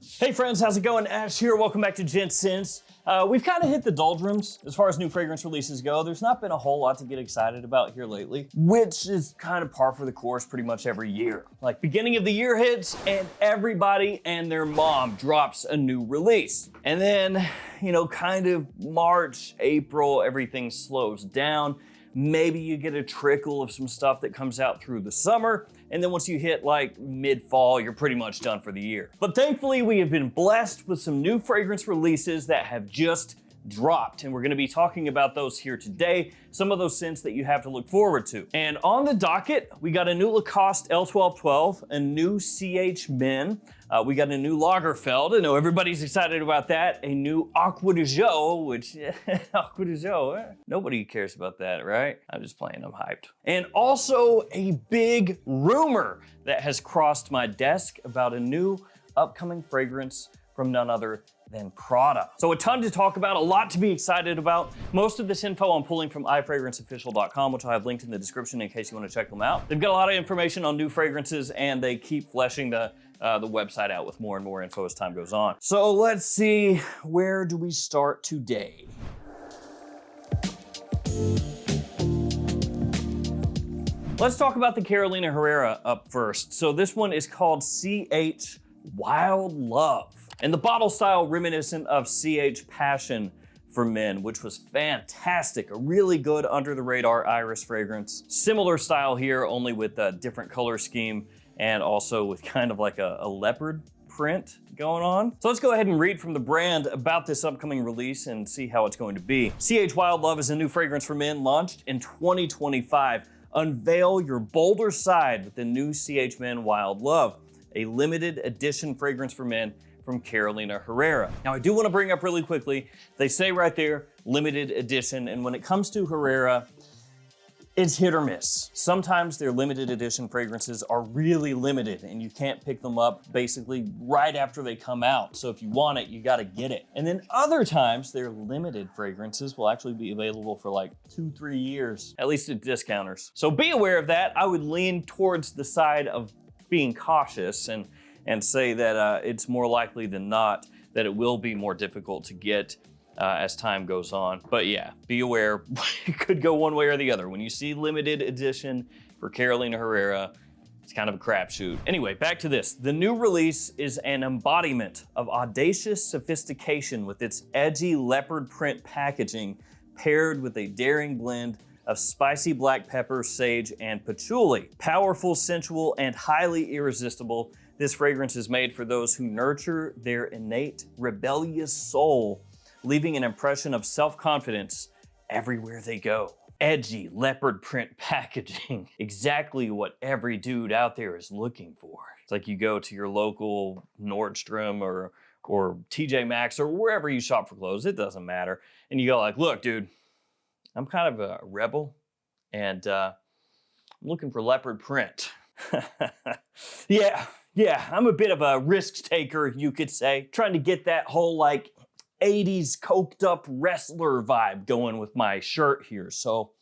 Hey friends, how's it going? Ash here, welcome back to Gents. We've kind of hit the doldrums as far as new fragrance releases go. There's not been a whole lot to get excited about here lately, which is kind of par for the course pretty much every year. Like beginning of the year hits and everybody and their mom drops a new release. And then, kind of March, April, everything slows down. Maybe you get a trickle of some stuff that comes out through the summer, and then once you hit like mid-fall, you're pretty much done for the year. But thankfully, we have been blessed with some new fragrance releases that have just dropped, and we're gonna be talking about those here today, some of those scents that you have to look forward to. And on the docket, we got a new Lacoste L1212, a new CH Men, we got a new Lagerfeld. I know everybody's excited about that. A new Acqua di Gio, which, Acqua di Gio, nobody cares about that, right? I'm just playing, I'm hyped. And also a big rumor that has crossed my desk about a new upcoming fragrance from none other than Prada. So a ton to talk about, a lot to be excited about. Most of this info I'm pulling from ifragranceofficial.com, which I have linked in the description in case you want to check them out. They've got a lot of information on new fragrances, and they keep fleshing the website out with more and more info as time goes on. So let's see, where do we start today? Let's talk about the Carolina Herrera up first. So this one is called CH Wild Love. And the bottle style reminiscent of CH Passion for Men, which was fantastic. A really good under the radar iris fragrance. Similar style here, only with a different color scheme and also with kind of like a leopard print going on. So let's go ahead and read from the brand about this upcoming release and see how it's going to be. CH Wild Love is a new fragrance for men launched in 2025. Unveil your bolder side with the new CH Men Wild Love, a limited edition fragrance for men from Carolina Herrera. Now I do want to bring up really quickly, they say right there, limited edition, and when it comes to Herrera, it's hit or miss. Sometimes their limited edition fragrances are really limited and you can't pick them up basically right after they come out. So if you want it, you gotta get it. And then other times their limited fragrances will actually be available for like 2-3 years, at least at discounters. So be aware of that. I would lean towards the side of being cautious and say that it's more likely than not that it will be more difficult to get as time goes on. But yeah, be aware, it could go one way or the other. When you see limited edition for Carolina Herrera, it's kind of a crapshoot. Anyway, back to this. The new release is an embodiment of audacious sophistication with its edgy leopard print packaging paired with a daring blend of spicy black pepper, sage, and patchouli. Powerful, sensual, and highly irresistible, this fragrance is made for those who nurture their innate rebellious soul, leaving an impression of self-confidence everywhere they go. Edgy leopard print packaging, exactly what every dude out there is looking for. It's like you go to your local Nordstrom or TJ Maxx or wherever you shop for clothes, it doesn't matter. And you go like, look, dude, I'm kind of a rebel and I'm looking for leopard print. Yeah, I'm a bit of a risk taker, you could say. Trying to get that whole like 80s coked up wrestler vibe going with my shirt here. So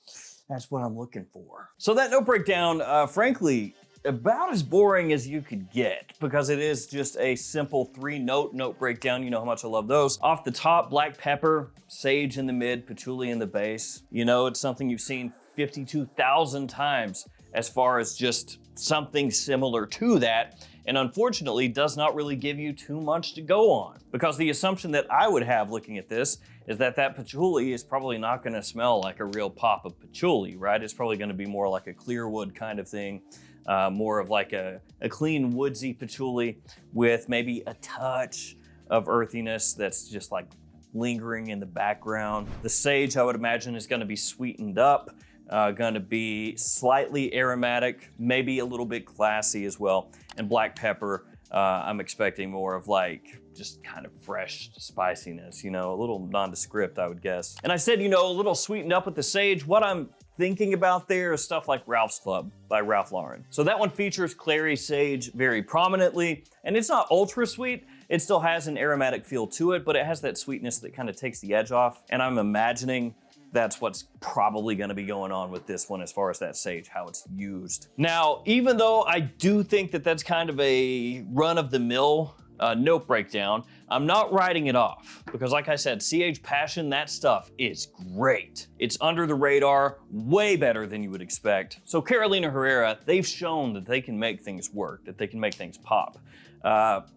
that's what I'm looking for. So that note breakdown, frankly, about as boring as you could get because it is just a simple 3-note breakdown. You know how much I love those. Off the top, black pepper, sage in the mid, patchouli in the base. You know, it's something you've seen 52,000 times as far as just something similar to that. And unfortunately does not really give you too much to go on. Because the assumption that I would have looking at this is that patchouli is probably not gonna smell like a real pop of patchouli, right? It's probably gonna be more like a clear wood kind of thing, more of like a clean woodsy patchouli with maybe a touch of earthiness that's just like lingering in the background. The sage, I would imagine, is gonna be sweetened up, gonna be slightly aromatic, maybe a little bit classy as well. And black pepper, I'm expecting more of like just kind of fresh spiciness, a little nondescript, I would guess. And I said, a little sweetened up with the sage. What I'm thinking about there is stuff like Ralph's Club by Ralph Lauren. So that one features clary sage very prominently, and it's not ultra sweet. It still has an aromatic feel to it, but it has that sweetness that kind of takes the edge off. And I'm imagining that's what's probably gonna be going on with this one as far as that sage, how it's used. Now, even though I do think that that's kind of a run-of-the-mill note breakdown, I'm not writing it off because like I said, CH Passion, that stuff is great. It's under the radar, way better than you would expect. So Carolina Herrera, they've shown that they can make things work, that they can make things pop.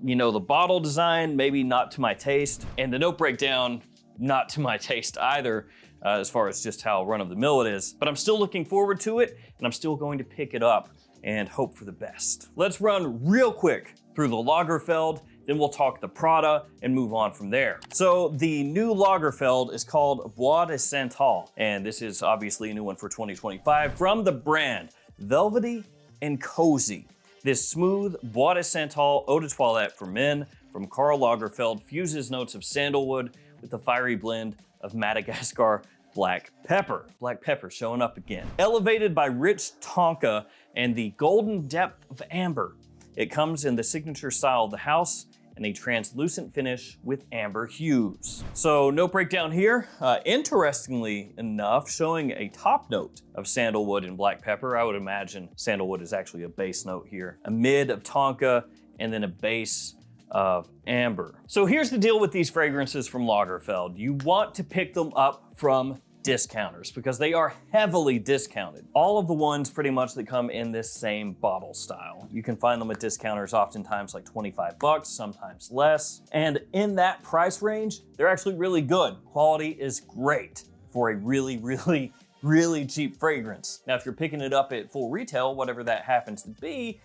You know, the bottle design, maybe not to my taste, and the note breakdown, not to my taste either, as far as just how run-of-the-mill it is. But I'm still looking forward to it, and I'm still going to pick it up and hope for the best. Let's run real quick through the Lagerfeld, then we'll talk the Prada and move on from there. So the new Lagerfeld is called Bois de Santal, and this is obviously a new one for 2025 from the brand Velvety and Cozy. This smooth Bois de Santal eau de toilette for men from Karl Lagerfeld fuses notes of sandalwood with a fiery blend of Madagascar black pepper. Black pepper showing up again. Elevated by rich tonka and the golden depth of amber, it comes in the signature style of the house and a translucent finish with amber hues. So note breakdown here, interestingly enough, showing a top note of sandalwood and black pepper. I would imagine sandalwood is actually a base note here. A mid of tonka and then a base of amber. So here's the deal with these fragrances from Lagerfeld. You want to pick them up from discounters because they are heavily discounted. All of the ones pretty much that come in this same bottle style. You can find them at discounters oftentimes like 25 bucks, sometimes less. And in that price range, they're actually really good. Quality is great for a really, really, really cheap fragrance. Now, if you're picking it up at full retail, whatever that happens to be,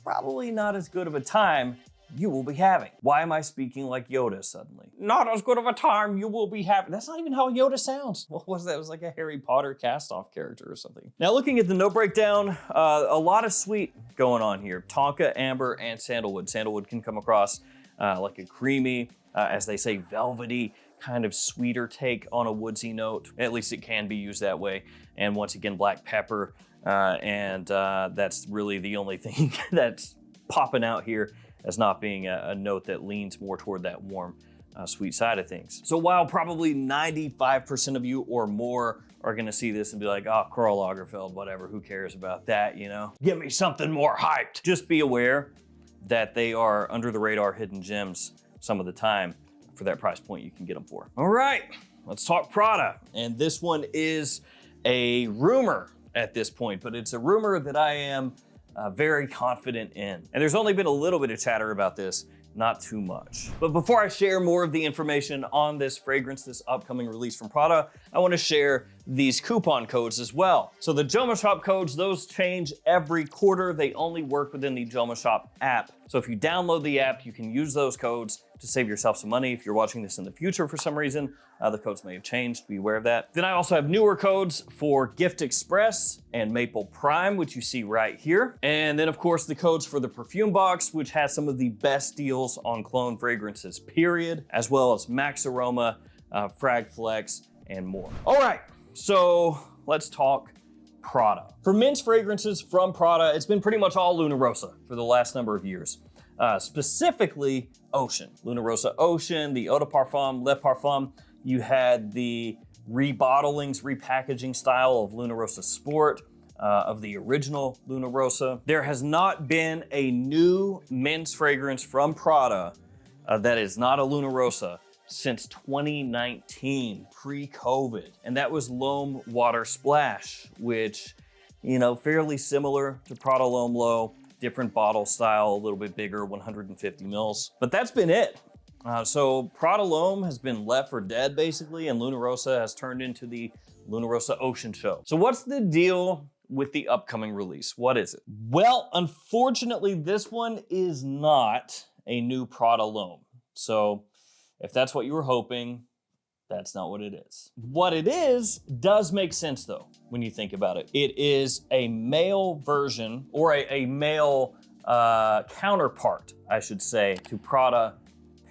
probably not as good of a time you will be having. Why am I speaking like Yoda suddenly? Not as good of a time you will be having. That's not even how Yoda sounds. What was that? It was like a Harry Potter cast-off character or something. Now looking at the note breakdown, a lot of sweet going on here. Tonka, amber, and sandalwood. Sandalwood can come across like a creamy, as they say, velvety, kind of sweeter take on a woodsy note. At least it can be used that way. And once again, black pepper. That's really the only thing that's popping out here as not being a note that leans more toward that warm, sweet side of things. So while probably 95% of you or more are gonna see this and be like, oh, Karl Lagerfeld, whatever, who cares about that, you know? Give me something more hyped. Just be aware that they are under the radar hidden gems some of the time. For that price point, you can get them for. All right, let's talk Prada. And this one is a rumor at this point, but it's a rumor that I am very confident in. And there's only been a little bit of chatter about this, not too much. But before I share more of the information on this fragrance, this upcoming release from Prada, I want to share these coupon codes as well. So the JOMASHOP codes, those change every quarter. They only work within the JOMASHOP app. So if you download the app, you can use those codes to save yourself some money. If you're watching this in the future for some reason, the codes may have changed, be aware of that. Then I also have newer codes for Gift Express and Maple Prime, which you see right here. And then of course the codes for the perfume box, which has some of the best deals on cologne fragrances, period, as well as Max Aroma, Frag Flex, and more. All right, so let's talk Prada. For men's fragrances from Prada, it's been pretty much all Luna Rossa for the last number of years. Specifically Ocean, Luna Rossa Ocean, the Eau de Parfum, Le Parfum. You had the rebottlings, repackaging style of Luna Rossa Sport, of the original Luna Rossa. There has not been a new men's fragrance from Prada that is not a Luna Rossa since 2019, pre-COVID. And that was L'Homme Water Splash, which, you know, fairly similar to Prada L'Homme Low. Different bottle style, a little bit bigger, 150 mils. But that's been it. So Prada L'Homme has been left for dead, basically, and Luna Rossa has turned into the Luna Rossa Ocean Show. So what's the deal with the upcoming release? What is it? Well, unfortunately, this one is not a new Prada L'Homme. So if that's what you were hoping, that's not what it is. What it is does make sense though, when you think about it. It is a male version, or a male counterpart, I should say, to Prada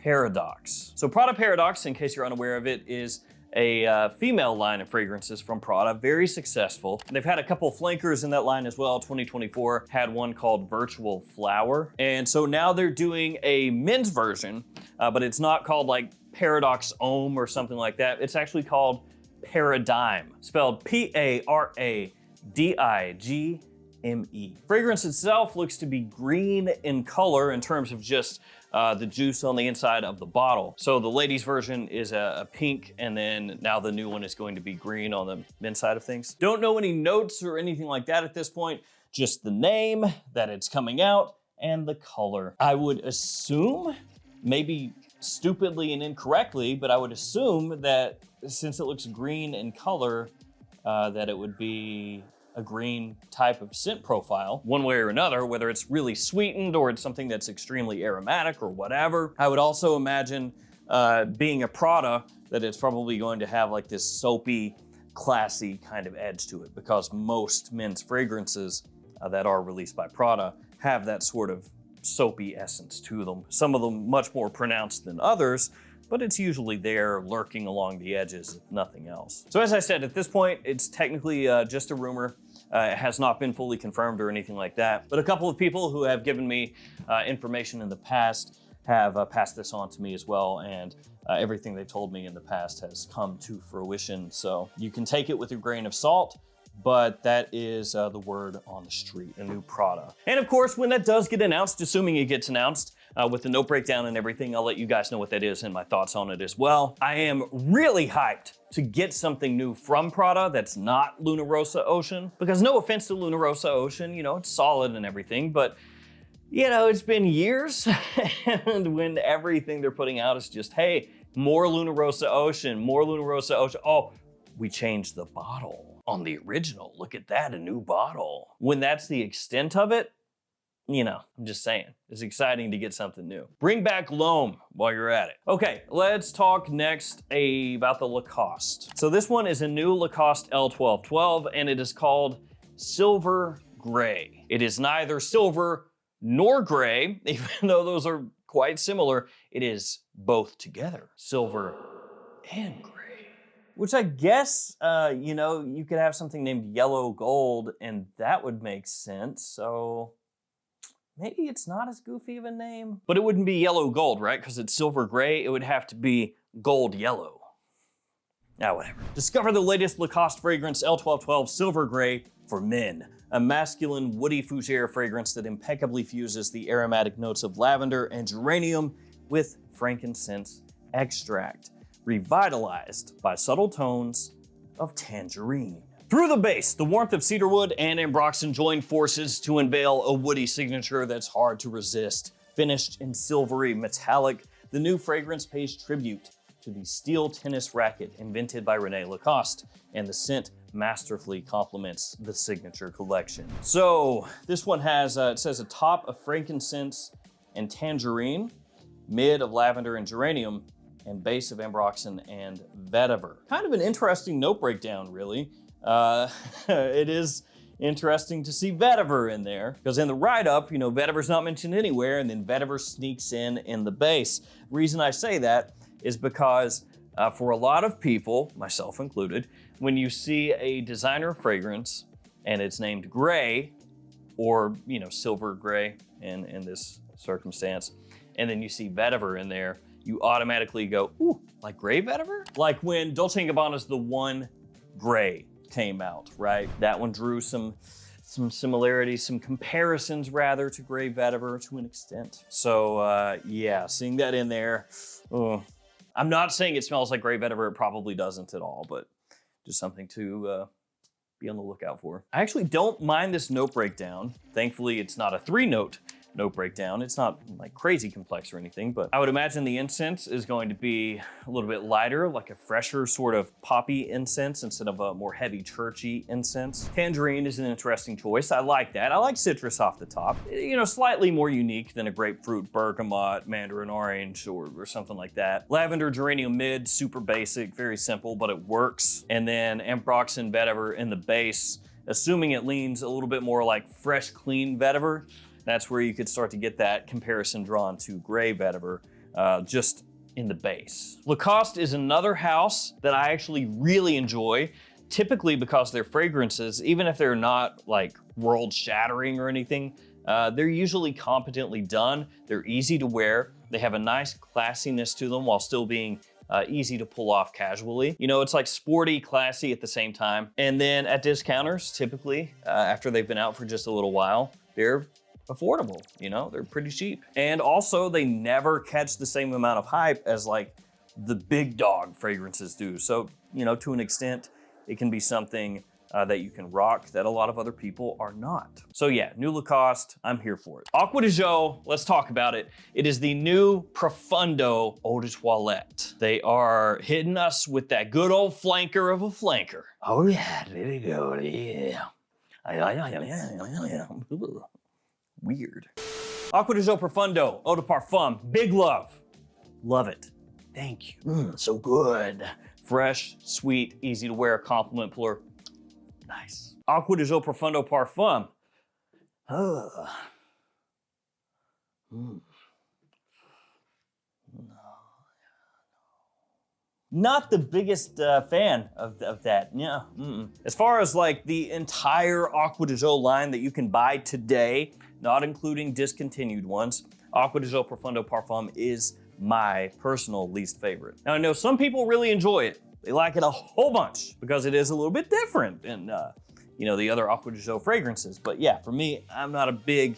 Paradoxe. So Prada Paradoxe, in case you're unaware of it, is a female line of fragrances from Prada, very successful. They've had a couple flankers in that line as well. 2024 had one called Virtual Flower. And so now they're doing a men's version, but it's not called like Paradoxe Homme or something like that. It's actually called Paradigme, spelled Paradigme. ME. Fragrance itself looks to be green in color in terms of just the juice on the inside of the bottle. So the ladies version is a pink, and then now the new one is going to be green on the men's side of things. Don't know any notes or anything like that at this point, just the name, that it's coming out, and the color. I would assume, maybe stupidly and incorrectly, but I would assume that since it looks green in color, that it would be a green type of scent profile, one way or another, whether it's really sweetened or it's something that's extremely aromatic or whatever. I would also imagine, being a Prada, that it's probably going to have like this soapy, classy kind of edge to it, because most men's fragrances that are released by Prada have that sort of soapy essence to them. Some of them much more pronounced than others, but it's usually there lurking along the edges, if nothing else. So as I said, at this point, it's technically just a rumor. It has not been fully confirmed or anything like that, but a couple of people who have given me information in the past have passed this on to me as well, and everything they've told me in the past has come to fruition. So you can take it with a grain of salt, but that is the word on the street, a new Prada. And of course, when that does get announced, assuming it gets announced, with the note breakdown and everything, I'll let you guys know what that is and my thoughts on it as well. I am really hyped to get something new from Prada that's not Luna Rossa Ocean, because no offense to Luna Rossa Ocean, you know, it's solid and everything, but you know, it's been years, and when everything they're putting out is just, hey, more Luna Rossa Ocean, more Luna Rossa Ocean. Oh, we changed the bottle on the original. Look at that, a new bottle. When that's the extent of it, you know, I'm just saying, it's exciting to get something new. Bring back L'Homme while you're at it. Okay, let's talk next about the Lacoste. So this one is a new Lacoste L1212, and it is called Silver Gray. It is neither silver nor gray, even though those are quite similar. It is both together, silver and gray. Which I guess, you know, you could have something named yellow gold, and that would make sense. So maybe it's not as goofy of a name, but it wouldn't be yellow gold, right? Because it's silver gray. It would have to be gold yellow. Now, whatever. Discover the latest Lacoste fragrance, L1212 Silver Gray for men. A masculine, woody fougere fragrance that impeccably fuses the aromatic notes of lavender and geranium with frankincense extract, revitalized by subtle tones of tangerine. Through the base, the warmth of cedarwood and ambroxan join forces to unveil a woody signature that's hard to resist. Finished in silvery metallic, the new fragrance pays tribute to the steel tennis racket invented by René Lacoste, and the scent masterfully complements the signature collection. So this one has, it says a top of frankincense and tangerine, mid of lavender and geranium, and base of ambroxan and vetiver. Kind of an interesting note breakdown, really. It is interesting to see vetiver in there, because in the write-up, you know, vetiver's not mentioned anywhere, and then vetiver sneaks in the base. Reason I say that is because for a lot of people, myself included, when you see a designer fragrance and it's named gray, or, you know, silver gray in this circumstance, and then you see vetiver in there, you automatically go, ooh, like gray vetiver? Like when Dolce & Gabbana's The One Gray came out, right? That one drew some similarities, some comparisons rather, to gray vetiver to an extent. So yeah, seeing that in there, I'm not saying it smells like gray vetiver, it probably doesn't at all, but just something to be on the lookout for. I actually don't mind this note breakdown. Thankfully, it's not a 3-note note breakdown. It's not like crazy complex or anything, but I would imagine the incense is going to be a little bit lighter, like a fresher sort of poppy incense instead of a more heavy churchy incense. Tangerine is an interesting choice. I like that. I like citrus off the top. You know, slightly more unique than a grapefruit, bergamot, mandarin orange, or something like that. Lavender, geranium mid, super basic, very simple, but it works. And then ambroxan vetiver in the base, assuming it leans a little bit more like fresh, clean vetiver. That's where you could start to get that comparison drawn to gray vetiver, just in the base. Lacoste is another house that I actually really enjoy, typically because their fragrances, even if they're not like world-shattering or anything, they're usually competently done. They're easy to wear. They have a nice classiness to them while still being easy to pull off casually. You know, it's like sporty, classy at the same time. And then at discounters, typically, after they've been out for just a little while, they're affordable, you know, they're pretty cheap. And also they never catch the same amount of hype as like the big dog fragrances do. So, you know, to an extent, it can be something that you can rock that a lot of other people are not. So yeah, new Lacoste, I'm here for it. Acqua di Gio, let's talk about it. It is the new Profondo Eau de Toilette. They are hitting us with that good old flanker of a flanker. Oh yeah, there we go, yeah. Weird. Acqua di Gio Profondo Eau de Parfum, big love. Love it. Thank you. So good. Fresh, sweet, easy to wear, compliment puller. Nice. Acqua di Gio Profondo Parfum. Not the biggest fan of that. Yeah. As far as like the entire Acqua di Gio line that you can buy today, not including discontinued ones, Acqua di Gio Profondo Parfum is my personal least favorite. Now I know some people really enjoy it. They like it a whole bunch because it is a little bit different than you know, the other Acqua di Gio fragrances. But yeah, for me, I'm not a big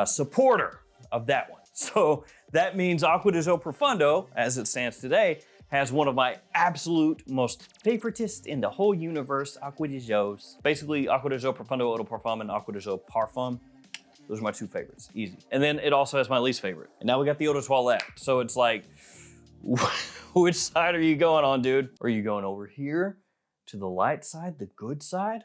supporter of that one. So that means Acqua di Gio Profondo, as it stands today, has one of my absolute most favoritist in the whole universe, Acqua di Gios. Basically, Acqua di Gio Profondo Eau de Parfum and Acqua di Gio Parfum. Those are my two favorites, easy. And then it also has my least favorite. And now we got the Eau de Toilette. So it's like, which side are you going on, dude? Are you going over here to the light side, the good side?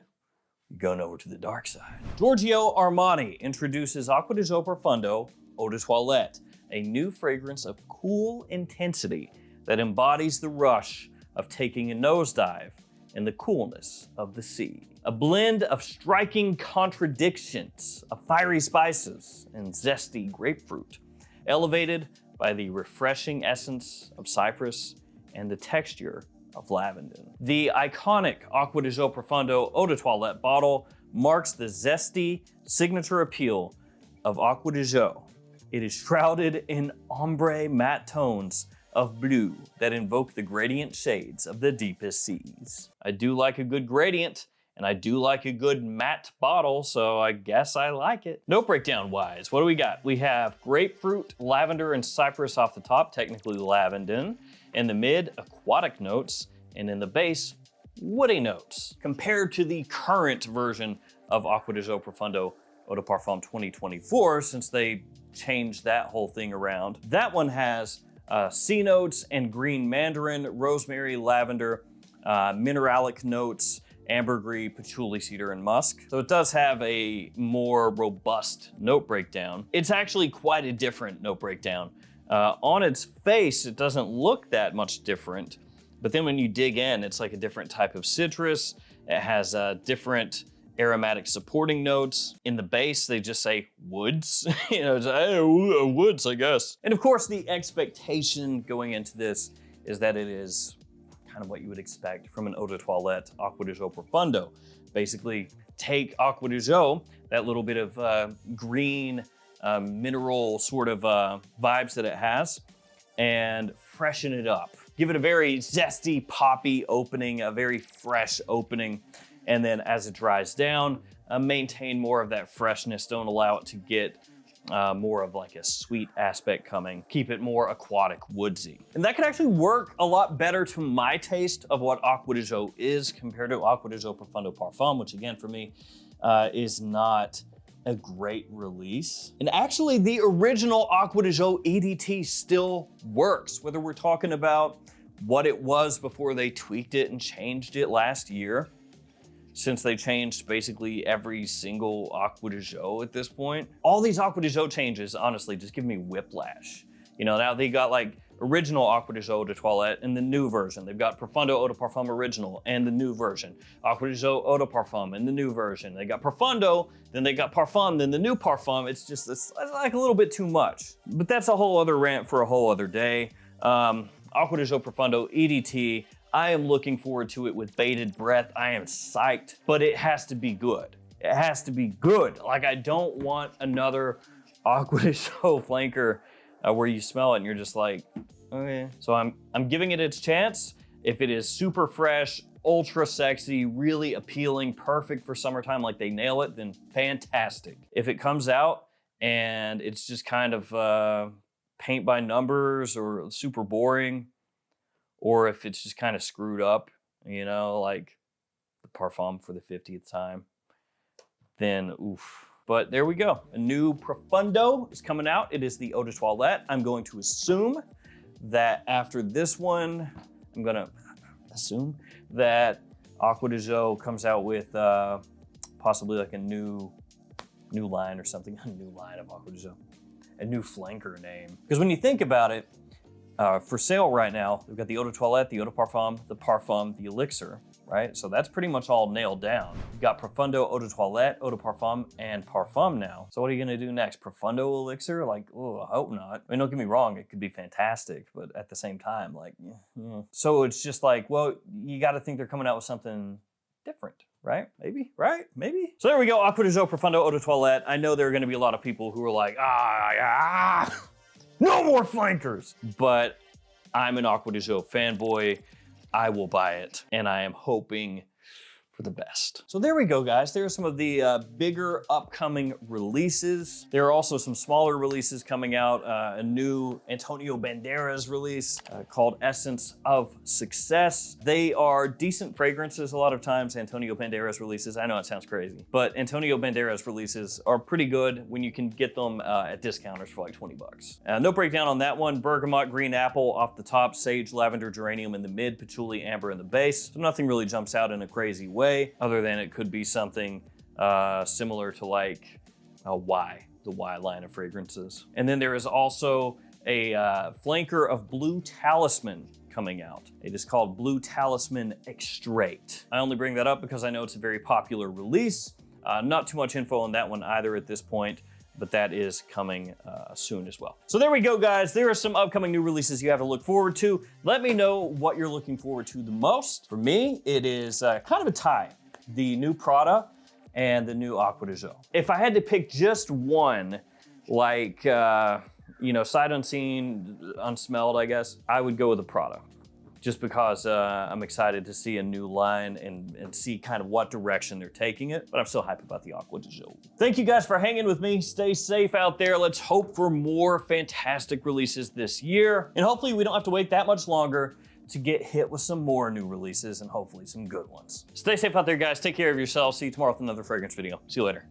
You're going over to the dark side. Giorgio Armani introduces Acqua di Gio Profondo Eau de Toilette, a new fragrance of cool intensity that embodies the rush of taking a nosedive in the coolness of the sea. A blend of striking contradictions of fiery spices and zesty grapefruit, elevated by the refreshing essence of cypress and the texture of lavender. The iconic Acqua di Gio Profondo Eau de Toilette bottle marks the zesty signature appeal of Acqua di Gio. It is shrouded in ombre matte tones of blue that invoke the gradient shades of the deepest seas. I do like a good gradient, and I do like a good matte bottle, so I guess I like it. Note breakdown wise, what do we got? We have grapefruit, lavender, and cypress off the top, technically lavender. In the mid, aquatic notes, and in the base, woody notes. Compared to the current version of Acqua di Gio Profondo Eau de Parfum 2024, since they changed that whole thing around, that one has sea notes and green mandarin, rosemary, lavender, mineralic notes, ambergris, patchouli, cedar, and musk. So it does have a more robust note breakdown. It's actually quite a different note breakdown. On its face, it doesn't look that much different, but then when you dig in, it's like a different type of citrus. It has different aromatic supporting notes. In the base, they just say woods. You know, it's woods, I guess. And of course, the expectation going into this is that it is kind of what you would expect from an Eau de Toilette Acqua di Gio Profondo. Basically, take Acqua di Gio, that little bit of green, mineral sort of vibes that it has, and freshen it up. Give it a very zesty, poppy opening, a very fresh opening, and then as it dries down, maintain more of that freshness. Don't allow it to get more of like a sweet aspect coming. Keep it more aquatic, woodsy. And that could actually work a lot better to my taste of what Acqua di Gio is compared to Acqua di Gio Profondo Parfum, which again for me is not a great release. And actually the original Acqua di Gio EDT still works, whether we're talking about what it was before they tweaked it and changed it last year, since they changed basically every single Acqua di Gio at this point. All these Acqua di Gio changes, honestly, just give me whiplash. You know, now they got like original Acqua di Gio Eau de Toilette and the new version. They've got Profondo Eau de Parfum Original and the new version. Acqua di Gio Eau de Parfum and the new version. They got Profondo, then they got Parfum, then the new Parfum. It's just it's like a little bit too much. But that's a whole other rant for a whole other day. Acqua di Gio Profondo EDT, I am looking forward to it with bated breath. I am psyched, but it has to be good. It has to be good. Like, I don't want another Acqua di Gio flanker where you smell it and you're just like, Okay. So I'm giving it its chance. If it is super fresh, ultra sexy, really appealing, perfect for summertime, like they nail it, then fantastic. If it comes out and it's just kind of paint by numbers or super boring, or if it's just kind of screwed up, you know, like the Parfum for the 50th time, then oof. But there we go. A new Profondo is coming out. It is the Eau de Toilette. I'm going to assume that after this one, I'm gonna assume that Acqua di Gio comes out with possibly like a new line or something. A new line of Acqua di Gio. A new flanker name. Because when you think about it, for sale right now, we've got the Eau de Toilette, the Eau de Parfum, the Elixir, right? So that's pretty much all nailed down. You've got Profondo Eau de Toilette, Eau de Parfum, and Parfum now. So what are you gonna do next? Profondo Elixir? Like, oh, I hope not. I mean, don't get me wrong, it could be fantastic, but at the same time, like, yeah. So it's just like, well, you gotta think they're coming out with something different. Right? Maybe, right? Maybe. So there we go, Acqua di Gio Profondo Eau de Toilette. I know there are gonna be a lot of people who are like, no more flankers. But I'm an Acqua di Gio fanboy. I will buy it, and I am hoping for the best. So there we go, guys. There are some of the bigger upcoming releases. There are also some smaller releases coming out. A new Antonio Banderas release called Essence of Success. They are decent fragrances a lot of times, Antonio Banderas releases. I know it sounds crazy, but Antonio Banderas releases are pretty good when you can get them at discounters for like 20 bucks. No breakdown on that one. Bergamot, green apple off the top, sage, lavender, geranium in the mid, patchouli, amber in the base. So nothing really jumps out in a crazy way, other than it could be something similar to like the Y line of fragrances. And then there is also a flanker of Blue Talisman coming out. It is called Blue Talisman Extrait. I only bring that up because I know it's a very popular release. Not too much info on that one either at this point, but that is coming soon as well. So there we go, guys. There are some upcoming new releases you have to look forward to. Let me know what you're looking forward to the most. For me, it is kind of a tie. The new Prada and the new Acqua di Gio. If I had to pick just one, like, you know, sight unseen, unsmelled, I guess, I would go with the Prada. Just because I'm excited to see a new line and see kind of what direction they're taking it, but I'm still hyped about the Acqua di Gio. Thank you guys for hanging with me. Stay safe out there. Let's hope for more fantastic releases this year. And hopefully we don't have to wait that much longer to get hit with some more new releases and hopefully some good ones. Stay safe out there, guys. Take care of yourselves. See you tomorrow with another fragrance video. See you later.